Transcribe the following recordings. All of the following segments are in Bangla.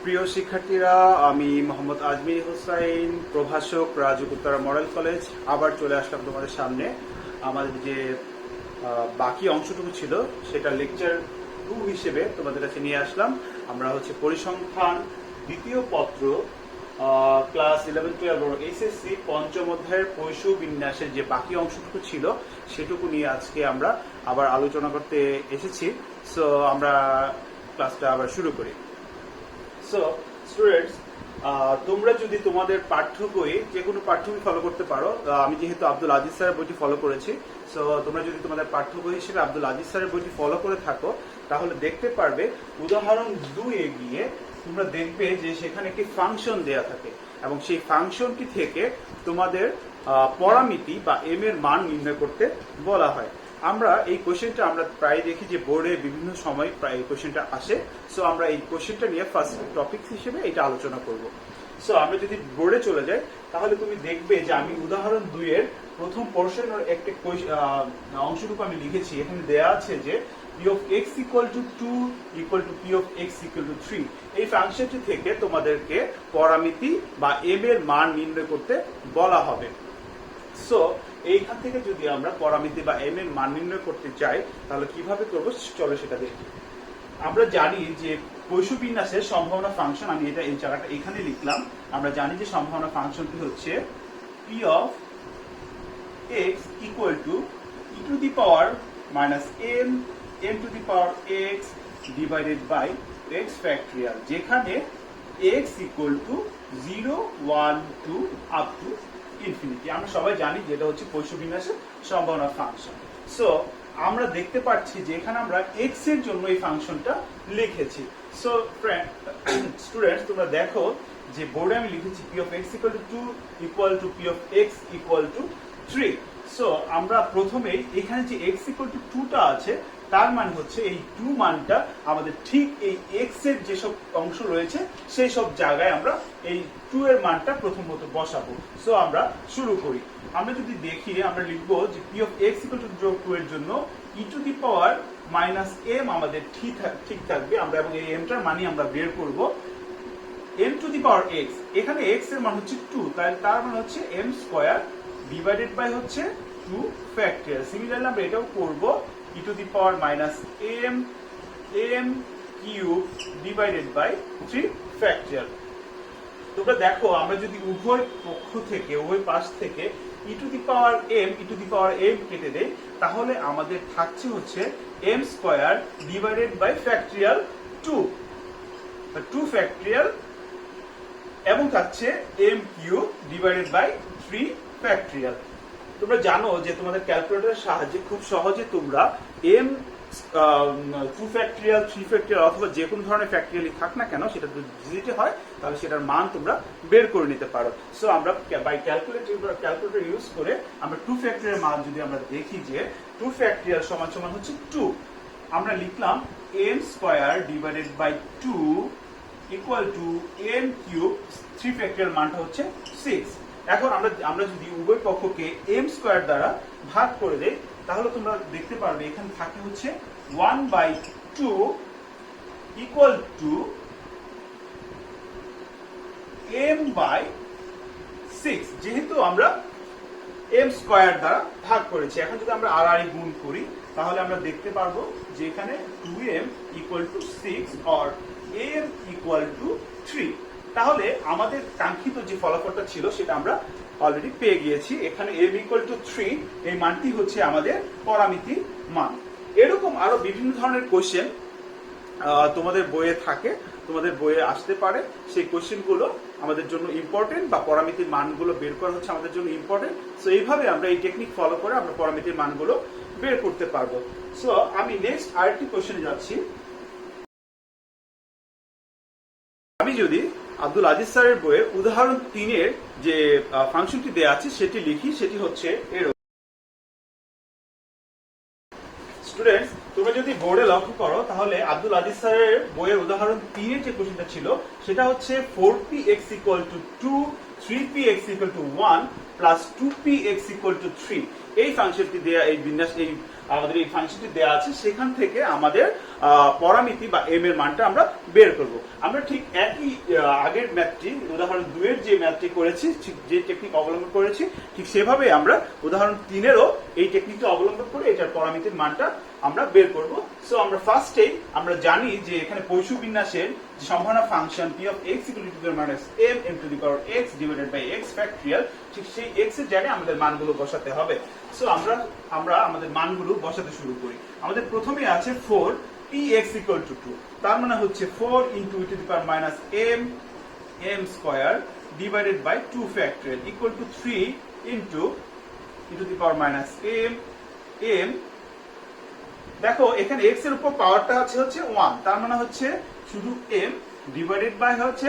প্রিয় শিক্ষার্থীরা, আমি মোহাম্মদ আজমির হোসাইন, প্রভাষক, রাজুক-উত্তরা মডেল কলেজ। আবার চলে আসলাম তোমাদের সামনে। আমাদের যে বাকি অংশটুকু ছিল সেটা লেকচার 2 হিসেবে তোমাদের কাছে নিয়ে আসলাম। আমরা পরিসংখ্যান দ্বিতীয় পত্র ক্লাস 11-12 এসএসসি পঞ্চম অধ্যায়ের পৈশু বিন্যাসের যে বাকি অংশটুকু ছিল সেটুকু নিয়ে আজকে আমরা আবার আলোচনা করতে এসেছি। সো আমরা ক্লাসটা আবার শুরু করি। সো স্টুডেন্টস, তোমরা যদি তোমাদের পাঠ্য বই যে কোনো পাঠ্য বই ফলো করতে পারো, আমি যেহেতু আব্দুল আজিজ স্যারের বইটি ফলো করেছি, সো তোমরা যদি তোমাদের পাঠ্য বই হিসেবে আব্দুল আজিজ স্যারের বইটি ফলো করে থাকো তাহলে দেখতে পারবে উদাহরণ 2 এ গিয়ে তোমরা দেখবে যে সেখানে একটি ফাংশন দেয়া থাকে এবং সেই ফাংশনটি থেকে তোমাদের পরামিতি বা এম এর মান নির্ণয় করতে বলা হয়। আমরা এই কোশ্চেনটা আমরা প্রায় দেখি যে বোর্ডে বিভিন্ন সময় প্রায় এই কোশ্চেনটা আসে। সো আমরা এই কোশ্চেনটা নিয়ে ফার্স্ট টপিক হিসেবে এটা আলোচনা করব। সো আমরা যদি বোর্ডে চলে যাই তাহলে তুমি দেখবে যে আমি উদাহরণ 2 এর প্রথম পোর্শনের একটা অংশটুকু আমি লিখেছি। এখানে দেয়া আছে যে p of x equal to 2 equal to p of x equal to 3। এই ফাংশনটি থেকে তোমাদেরকে পরামিতি বা m এর মান নির্ণয় করতে বলা হবে। সো এইখান থেকে যদি আমরা পরামিতি বা m এর মান নির্ণয় করতে চাই তাহলে কিভাবে করব চলো সেটা দেখি। আমরা জানি যে পৈশু বিন্যাসের সম্ভাবনা ফাংশন, আমি এই জায়গাটা এখানে লিখলাম। আমরা জানি যে সম্ভাবনা ফাংশনটি হচ্ছে p of x equal to e to the power minus m to the power x divided by x factorial, যেখানে x equal to 0, 1, 2 up to infinity. আমরা সবাই জানি যে এটা হচ্ছে পৈশু বিন্যাসের সম্ভাবনা ফাংশন। সো আমরা দেখতে পাচ্ছি যে এখানে আমরা x এর জন্য এই ফাংশনটা লিখেছি। সো স্টুডেন্টস, তোমরা দেখো যে বোর্ডে আমি লিখেছি p of x equal to 2 equal to p of x equal to 3। So আমরা প্রথমেই এখানে যে x equal to 2 টা আছে তার মানে হচ্ছে এই 2 মানটা আমাদের ঠিক এই x এর যেসব অংশ রয়েছে সেই সব জায়গায় আমরা এই 2 এর মানটা প্রথমত বসাবো। সো আমরা শুরু করি। আমরা যদি দেখি আমরা লিখব যে p of x equal to 2 এর জন্য e to the power minus m আমাদের ঠিক থাকবে। আমরা এবং এই m টার মানই আমরা বের করব। m to the power x, এখানে x এর মান হচ্ছে 2, তার মানে হচ্ছে m স্কয়ার ডিভাইডেড বাই হচ্ছে 2 ফ্যাক্টরিয়াল। সিমিলারলি আমরা এটাও করব e to the power minus m cube divided by 3 factorial. তোমরা দেখো আমরা যদি উভয় পাশ থেকে e to the power m কেটে দেই তাহলে আমাদের থাকছে হচ্ছে m square divided by factorial 2 factorial এবং থাকছে m cube divided by 3 factorial. তোমরা জানো যে তোমাদের ক্যালকুলেটরের সাহায্যে খুব সহজে তোমরা m 2 ফ্যাক্টরিয়াল, 3 ফ্যাক্টরিয়াল অথবা যে কোনো ধরনের ফ্যাক্টরিয়ালই থাক না কেন সেটা যদি হয় তাহলে সেটার মান তোমরা বের করে নিতে পারো। সো আমরা বাই ক্যালকুলেটর ইউজ করে আমরা 2 ফ্যাক্টরিয়াল মান যদি আমরা দেখি যে 2 ফ্যাক্টরিয়াল সমান সমান হচ্ছে 2, আমরা লিখলাম m square divided by 2 equal to m cube, 3 factorial মানটা হচ্ছে 6। এখন আমরা যদি উভয় পক্ষকে m স্কয়ার দ্বারা ভাগ করে দেই তাহলে তোমরা দেখতে পারবে এখানে থাকে হচ্ছে 1/2 ইকুয়াল টু m/6। যেহেতু আমরা m স্কয়ার দ্বারা ভাগ করেছি, এখন যদি আমরা আর গুণ করি তাহলে আমরা দেখতে পারবো যে এখানে 2m equal two 6 or m equal to 3। তাহলে আমাদের কাঙ্ক্ষিত যে ফলাফলটা ছিল সেটা আমরা অলরেডি পেয়ে গিয়েছি। এখানে m ইকুয়াল টু 3 এই মানটি হচ্ছে আমাদের পরামিতি মান। এরকম আরো বিভিন্ন ধরনের কোশ্চেন তোমাদের বইয়ে থাকে, তোমাদের বইয়ে আসতে পারে। সেই কোশ্চেনগুলো আমাদের জন্য ইম্পর্টেন্ট বা পরামিতির মানগুলো বের করা হচ্ছে আমাদের জন্য ইম্পর্টেন্ট। সো এইভাবে আমরা এই টেকনিক ফলো করে আমরা পরামিতির মানগুলো বের করতে পারবো। সো আমি নেক্সট আরেকটি কোশ্চেনে যাচ্ছি। আমি যদি আব্দুল আজিজ স্যারের বইয়ে উদাহরণ 3 এর যে ফাংশনটি দেয়া আছে সেটি লিখি, সেটি হচ্ছে এরকম। স্টুডেন্টস, তোমরা যদি বোর্ডে লক্ষ্য করো তাহলে আব্দুল আজিজ স্যারের বইয়ের উদাহরণ 3 এর যে কোশ্চেনটা ছিল সেটা হচ্ছে 4px equal to 2, 3px equal to 1 plus 2px equal to 3। এই ফাংশনটি দেয়া, এই বিন্যাস, এই আমাদের এই ফাংশনটি দেওয়া আছে সেখান থেকে আমাদের পরামিতি বা এম এর মানটা আমরা বের করব। আমরা ঠিক একই আগের ম্যাথটি উদাহরণ 2 এর যে ম্যাথটি করেছি, ঠিক যে টেকনিক অবলম্বন করেছি, ঠিক সেভাবে আমরা উদাহরণ 3 এরও এই টেকনিকটা অবলম্বন করে এটার পরামিতির মানটা আমরা বের করব। সো আমরা ফার্স্টেই আমরা জানি যে এখানে পৈশু বিন্যাসের যে সম্ভাবনা function p of x equal to the minus m m to the power x divided by x factorial, ঠিক সেই x এর জায়গায় আমাদের মানগুলো বসাতে হবে। সো আমরা আমাদের মানগুলো বসাতে শুরু করি। আমাদের প্রথমে আছে 4 px equal to 2, তার মানে হচ্ছে 4 into e to the power minus m square divided by 2 factorial equal to 3 into e to the power minus m। দেখো এখানে x এর উপর পাওয়ারটা আছে হচ্ছে 1, তার মানে হচ্ছে শুধু m ডিভাইডেড বাই হচ্ছে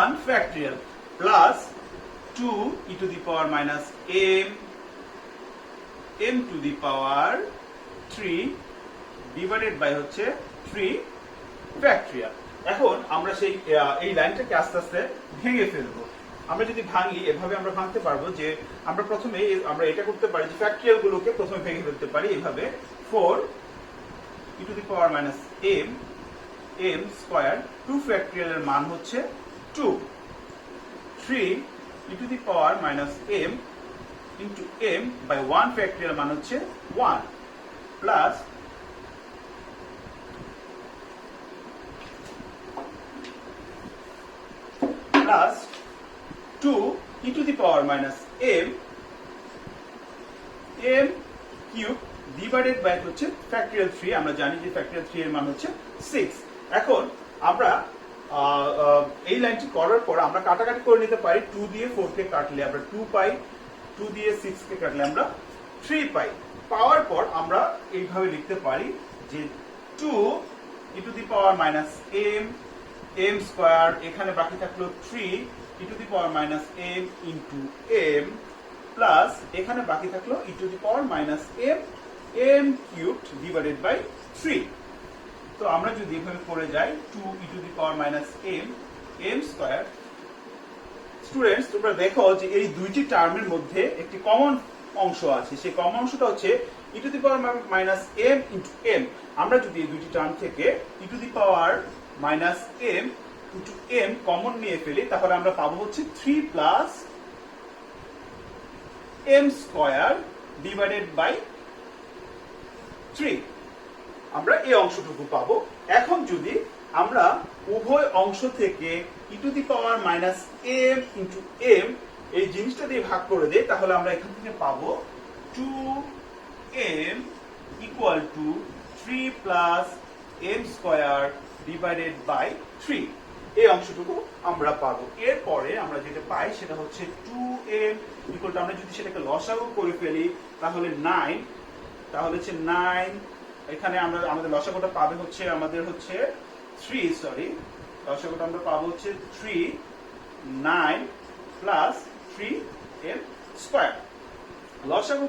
1 factorial plus 2 e to the power minus m to the power 3 divided by হচ্ছে 3 ফ্যাক্টরিয়াল। এখন আমরা সেই এই লাইনটাকে আস্তে আস্তে ভেঙে ফেলবো। আমরা যদি ভাঙি, এভাবে আমরা ভাঙতে পারবো যে আমরা প্রথমে আমরা এটা করতে পারি যে ফ্যাক্টরিয়াল গুলোকে প্রথমে ভেঙে ফেলতে পারি এভাবে। 4 e to the power minus m square 2 factorial এর মান হচ্ছে 2, 3 e to the power minus m into m by 1 factorial মান হচ্ছে 1 plus plus 2 e to the power minus m cube divided by হচ্ছে ফ্যাক্টরিয়াল 3। আমরা জানি যে ফ্যাক্টরিয়াল 3 এর মান হচ্ছে 6। এখন আমরা এই লাইনটি করার পর আমরা কাটাকাটি করে নিতে পারি। 2 দিয়ে 4 কে কাটলে আমরা 2 পাই, 2 দিয়ে 6 কে কাটলে আমরা 3 পাই। পাওয়ার পর আমরা এইভাবে লিখতে পারি যে 2 e to the power minus m square, এখানে বাকি থাকলো 3 e to the power minus m into m plus এখানে বাকি থাকলো e to the power minus m cubed divided by 3। তো আমরা যদি এভাবে করে যাই 2 e to the power minus m square, students তোমরা দেখো যে এই দুইটি টার্মের মধ্যে একটি কমন অংশ আছে। সেই কমন অংশটা হচ্ছে e to the power minus m into m। আমরা যদি এই দুইটি টার্ম থেকে e to the power minus m into m common নিয়ে ফেলি, তাহলে আমরা পাবো হচ্ছে 3 plus m square divided by 3। আমরা এই অংশটুকু পাবো। এখন যদি আমরা উভয় অংশ থেকে e to the power minus m into m এই জিনিসটা দিয়ে ভাগ করে দেই, তাহলে আমরা এখান থেকে পাবো 2m equal to 3 plus m square divided by 3। এই অংশটুকু আমরা পাবো। এরপরে আমরা যেটা পাই সেটা হচ্ছে 2m ইকুয়াল টু, আমরা যদি সেটাকে লসাগু করে ফেলি তাহলে 9, তাহলে হচ্ছে 9, এখানে আমরা আমাদের লসাগুটা পাবে হচ্ছে আমাদের হচ্ছে 3, সরি লসাগুটা আমরা পাবো হচ্ছে 3, 9 প্লাস 3m স্কয়ার। লসাগু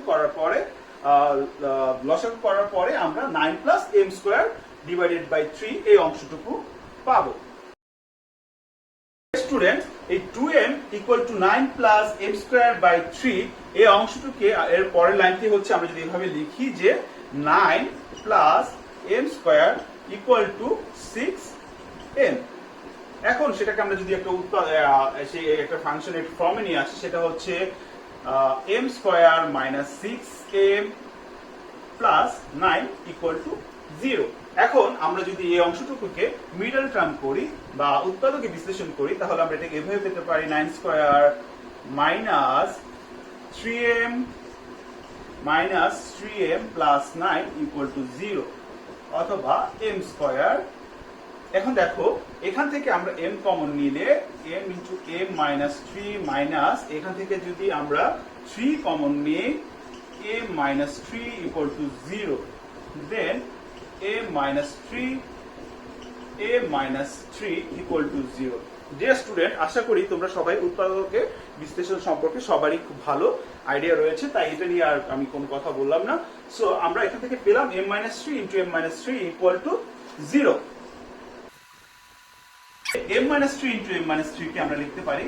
করার পরে আমরা 9 plus m square divided by 3 এই অংশটুকু পাবো। স্টুডেন্ট এই 2m equal to 9 plus m square by 3 এই অংশটুকে এর পরের লাইনটি হচ্ছে আমরা যদি এভাবে লিখি যে 9 plus m square equal to 6m। এখন সেটাকে আমরা যদি একটা ফাংশনের ফর্মে নিয়ে আসি, সেটা হচ্ছে m square minus 6m plus 9 equal to 0। এখন আমরা যদি এই অংশটুকুকে মিডল টার্ম করি বা উৎপাদকে বিশ্লেষণ করি, তাহলে আমরা এটাকে এভাবে পেতে পারি 9 square minus 3m plus 9 equal to 0 অথবা m স্কয়ার। এখন দেখো এখান থেকে আমরা m কমন নিলে m into m minus 3 minus এখান থেকে যদি আমরা 3 কমন নিই m minus 3 equal to 0, then m minus 3 equal to 0। Dear student, আশা করি তোমরা সবাই উৎপাদকে বিশ্লেষণ সম্পর্কে সবারই খুব ভালো আইডিয়া রয়েছে, তাই এটা নিয়ে আর আমি কোনো কথা বললাম না। সো আমরা এখান থেকে পেলাম m minus 3 into m minus 3 equal to 0। m minus three into m minus three কে আমরা লিখতে পারি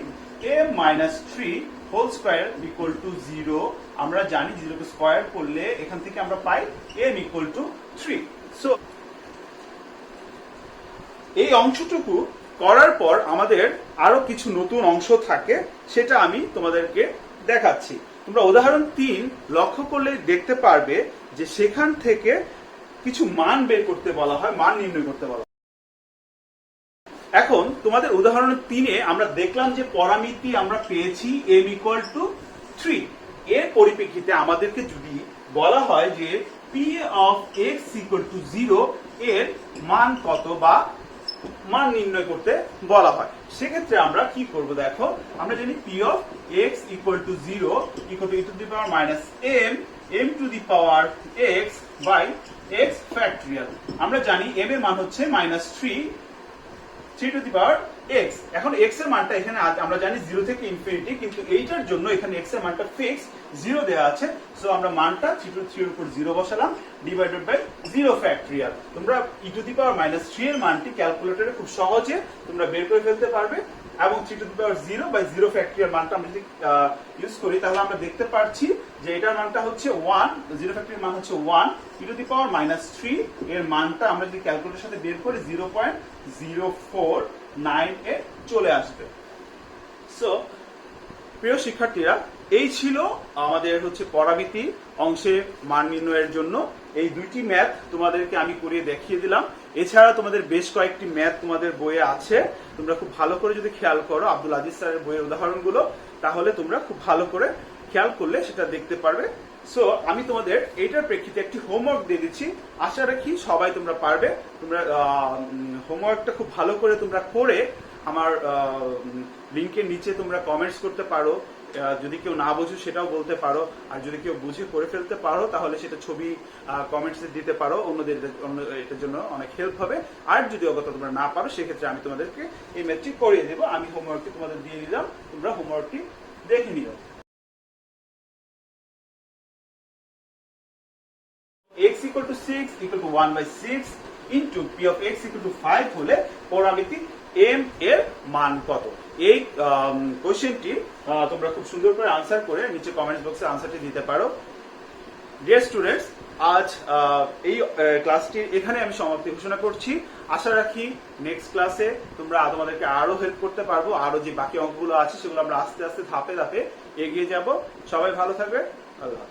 m minus three whole square equal to 0। আমরা জানি 0 কে স্কোয়ার করলে এখান থেকে আমরা পাই m ইকুয়াল টু 3। সো এই অংশটুকু করার পর আমাদের আরো কিছু নতুন অংশ থাকে, সেটা আমি তোমাদেরকে দেখাচ্ছি। তোমরা উদাহরণ 3 লক্ষ্য করলে দেখতে পারবে যে সেখান থেকে কিছু মান বের করতে বলা হয়, মান নির্ণয় করতে বলা হয়। এখন তোমাদের উদাহরণ 3-এ আমরা দেখলাম যে পরামিতি আমরা পেয়েছি m ইকুয়াল টু 3। এর পরিপ্রেক্ষিতে আমাদেরকে যদি বলা হয় যে p of x equal to 0 এর মান কত বা মান নির্ণয় করতে বলা হয়, সেক্ষেত্রে আমরা কি করব দেখো। আমরা জানি p of x equal to 0 equal to e to the power minus m to the power x by x factorial. আমরা জানি m এর মান হচ্ছে minus 3 to the power x। এখন x এর মানটা এখানে আমরা জানি 0 থেকে ইনফিনিটি, কিন্তু এইটার জন্য এখানে x এর মানটা ফিক্স 0 দেওয়া আছে। সো আমরা মানটা 3 টু 3 এর উপর 0 বসালাম, ডিভাইডেড বাই 0 ফ্যাক্টরিয়াল। তোমরা e to the power minus 3 এর মানটি ক্যালকুলেটরে খুব সহজে তোমরা বের করে ফেলতে পারবে, এবং 3 to the power 0 by 0 factorial মানটা আমরা যদি ইউজ করি তাহলে আমরা দেখতে পাচ্ছি যে এটার মানটা হচ্ছে 1, 0 ফ্যাক্টরিয়াল মান হচ্ছে 1। e to the power minus 3 এর মানটা আমরা যদি ক্যালকুলেটরের সাথে বের করি 0.049 এ চলে আসবে। সো প্রিয় শিক্ষার্থীরা, এই ছিল আমাদের হচ্ছে পরামিতি অংশে মান নির্ণয়ের জন্য এই দুইটি ম্যাথ তোমাদেরকে আমি করিয়ে দেখিয়ে দিলাম। এছাড়া তোমাদের বেশ কয়েকটি ম্যাথ তোমাদের বইয়ে আছে, তোমরা খুব ভালো করে যদি খেয়াল করো আব্দুল আজিজ স্যারের বইয়ের উদাহরণগুলো, তাহলে তোমরা খুব ভালো করে খেয়াল করলে সেটা দেখতে পারবে। সো আমি তোমাদের এইটার প্রেক্ষিতে একটি হোমওয়ার্ক দিয়ে দিচ্ছি, আশা রাখি সবাই তোমরা পারবে। তোমরা হোমওয়ার্কটা খুব ভালো করে তোমরা করে আমার লিংকের নিচে তোমরা কমেন্টস করতে পারো। যদি কেউ না বুঝো সেটাও বলতে পারো, আর যদি কেউ বুঝে করে ফেলতে পারো তাহলে সেটা ছবি কমেন্টসে দিতে পারো, অন্যদের এটার জন্য অনেক হেল্প হবে। আর যদি অগত্যা তোমরা না পারো সেক্ষেত্রে আমি তোমাদেরকে এই ম্যাথটি করিয়ে দেবো। আমি হোমওয়ার্কটি তোমাদের দিয়ে দিলাম, তোমরা হোমওয়ার্কটি দেখে নিও। x equal to 6 equal to 1 by 6 into p of x equal to 5 হলে পরামিতি m এর মান কত? এই কোশ্চেনটি তোমরা খুব সুন্দর করে আনসার করে নিচে কমেন্টস বক্সে আনসারটি দিতে পারো। ডিয়ার স্টুডেন্টস, আজ এই ক্লাসটি এখানে আমি সমাপ্তি ঘোষণা করছি। আশা রাখি নেক্সট ক্লাসে তোমরা তোমাদেরকে আরো হেল্প করতে পারবো, আরো যে বাকি অঙ্কগুলো আছে সেগুলো আমরা আস্তে আস্তে ধাপে ধাপে এগিয়ে যাব। সবাই ভালো থাকবে, আল্লাহ।